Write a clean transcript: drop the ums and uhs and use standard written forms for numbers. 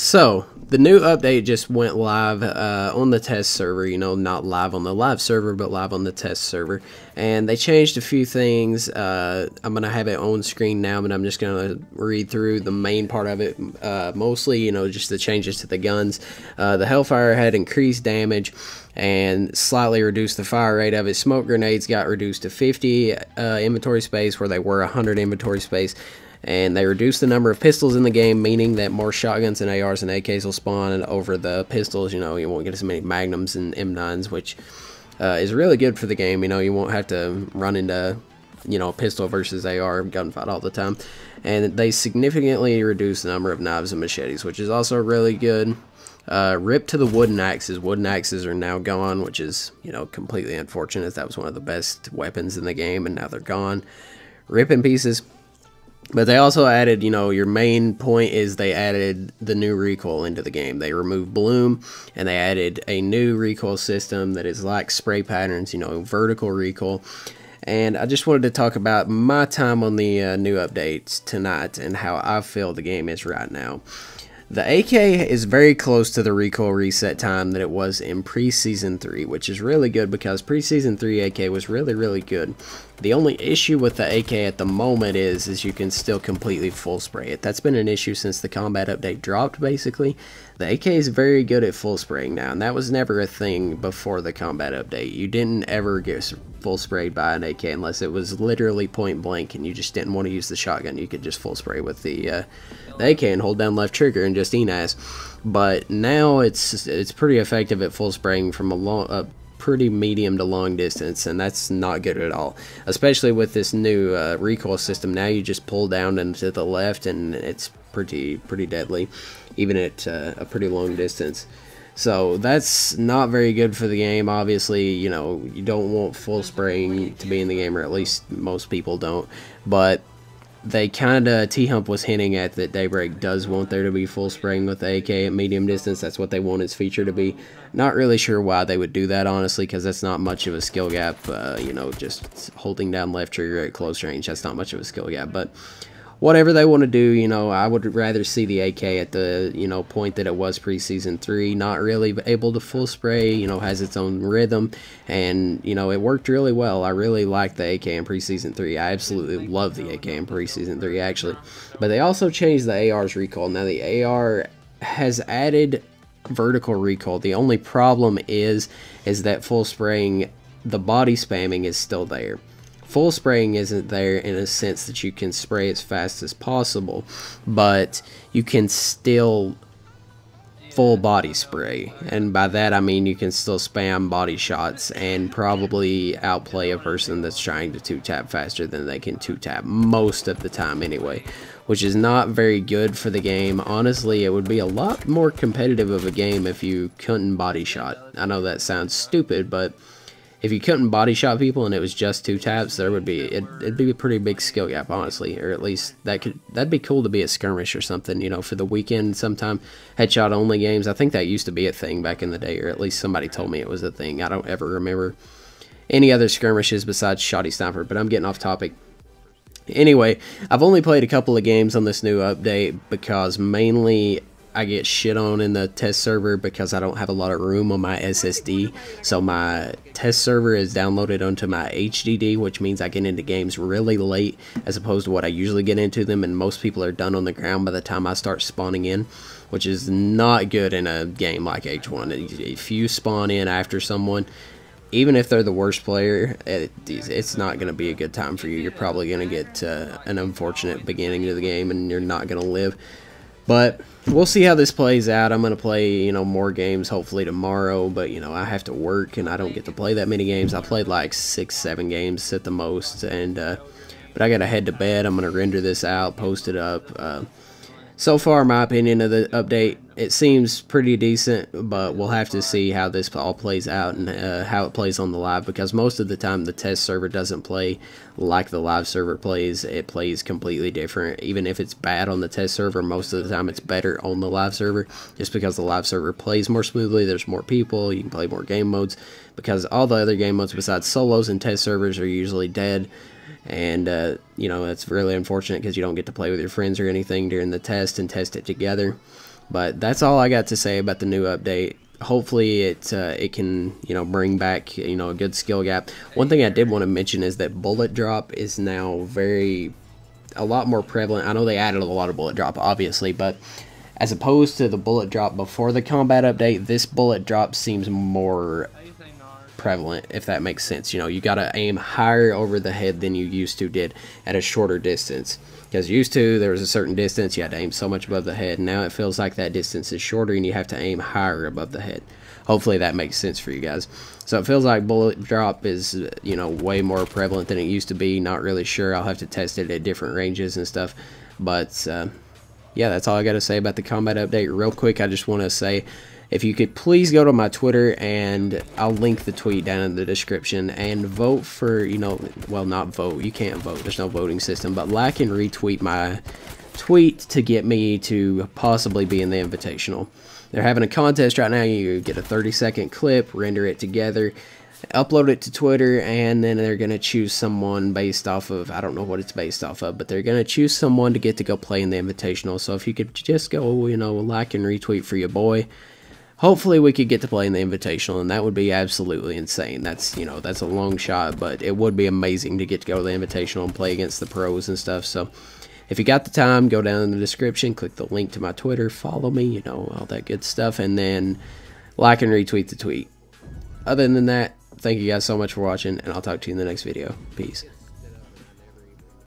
So, the new update just went live on the test server, not live on the live server, but live on the test server. And they changed a few things. I'm going to have it on screen now, but I'm just going to read through the main part of it. Mostly, just the changes to the guns. The Hellfire had increased damage and slightly reduced the fire rate of it. Smoke grenades got reduced to 50 inventory space, where they were 100 inventory space. And they reduced the number of pistols in the game, meaning that more shotguns and ARs and AKs will spawn over the pistols. You won't get as many Magnums and M9s, which is really good for the game. You won't have to run into, pistol versus AR gunfight all the time. And they significantly reduced the number of knives and machetes, which is also really good. Rip to the wooden axes. Wooden axes are now gone, which is, completely unfortunate. That was one of the best weapons in the game, and now they're gone. Rip in pieces. But they also added, your main point is they added the new recoil into the game. They removed bloom, and they added a new recoil system that is like spray patterns, vertical recoil. And I just wanted to talk about my time on the new updates tonight and how I feel the game is right now. The AK is very close to the recoil reset time that it was in Preseason 3, which is really good because Preseason 3 AK was really, really good. The only issue with the AK at the moment is you can still completely full spray it. That's been an issue since the combat update dropped, basically. The AK is very good at full spraying now, and that was never a thing before the combat update. You didn't ever get full sprayed by an AK unless it was literally point blank and you just didn't want to use the shotgun. You could just full spray with the AK and hold down left trigger and just eat-ass. But now it's pretty effective at full spraying from a pretty medium to long distance, and that's not good at all, especially with this new recoil system. Now you just pull down and to the left, and it's pretty deadly, even at a pretty long distance. So that's not very good for the game. Obviously, you don't want full spraying to be in the game, or at least most people don't. But they T-Hump was hinting at that Daybreak does want there to be full spraying with the AK at medium distance. That's what they want its feature to be. Not really sure why they would do that, honestly, because that's not much of a skill gap. Just holding down left trigger at close range, that's not much of a skill gap. But whatever they want to do, I would rather see the AK at the, point that it was Preseason 3, not really able to full spray, has its own rhythm, and, it worked really well. I really liked the AK in Preseason 3. I absolutely love the AK in Preseason 3, actually. But they also changed the AR's recoil. Now, the AR has added vertical recoil. The only problem is that full spraying, the body spamming is still there. Full spraying isn't there in a sense that you can spray as fast as possible, but you can still full body spray, and by that I mean you can still spam body shots and probably outplay a person that's trying to two-tap faster than they can two-tap most of the time anyway, which is not very good for the game. Honestly, it would be a lot more competitive of a game if you couldn't body shot. I know that sounds stupid, but if you couldn't body shot people and it was just two taps, there would be it'd be a pretty big skill gap, honestly. Or at least that'd be cool to be a skirmish or something, for the weekend sometime. Headshot only games. I think that used to be a thing back in the day, or at least somebody told me it was a thing. I don't ever remember any other skirmishes besides Shoddy Sniper, but I'm getting off topic. Anyway, I've only played a couple of games on this new update because mainly I get shit on in the test server because I don't have a lot of room on my SSD. So my test server is downloaded onto my HDD, which means I get into games really late as opposed to what I usually get into them, and most people are done on the ground by the time I start spawning in, which is not good in a game like H1. If you spawn in after someone, even if they're the worst player, it's not going to be a good time for you. You're probably going to get an unfortunate beginning to the game, and you're not going to live. But we'll see how this plays out. I'm going to play, more games hopefully tomorrow, but, I have to work and I don't get to play that many games. I played like 6-7 games at the most, and but I got to head to bed. I'm going to render this out, post it up. So far, my opinion of the update, it seems pretty decent, but we'll have to see how this all plays out and how it plays on the live, because most of the time the test server doesn't play like the live server plays. It plays completely different. Even if it's bad on the test server, most of the time it's better on the live server, just because the live server plays more smoothly. There's more people, you can play more game modes, because all the other game modes besides solos and test servers are usually dead. And, it's really unfortunate because you don't get to play with your friends or anything during the test and test it together. But that's all I got to say about the new update. Hopefully it can, you know, bring back, you know, a good skill gap. One thing I did want to mention is that bullet drop is now a lot more prevalent. I know they added a lot of bullet drop, obviously, but as opposed to the bullet drop before the combat update, this bullet drop seems more prevalent, if that makes sense. You know, you gotta aim higher over the head than you used to did at a shorter distance. Because used to, there was a certain distance, you had to aim so much above the head. Now it feels like that distance is shorter and you have to aim higher above the head. Hopefully that makes sense for you guys. So it feels like bullet drop is, you know, way more prevalent than it used to be. Not really sure. I'll have to test it at different ranges and stuff. But, yeah, that's all I got to say about the combat update. Real quick, I just want to say, if you could please go to my Twitter, and I'll link the tweet down in the description, and vote for, you know, well, not vote, you can't vote, there's no voting system, but like and retweet my tweet to get me to possibly be in the Invitational. They're having a contest right now. You get a 30-second clip, render it together, upload it to Twitter, and then they're going to choose someone based off of, I don't know what it's based off of, but they're going to choose someone to get to go play in the Invitational. So if you could just go, you know, like and retweet for your boy, hopefully we could get to play in the Invitational, and that would be absolutely insane. That's, you know, that's a long shot, but it would be amazing to get to go to the Invitational and play against the pros and stuff. So if you got the time, go down in the description, click the link to my Twitter, follow me, you know, all that good stuff, and then like and retweet the tweet. Other than that, thank you guys so much for watching, and I'll talk to you in the next video. Peace.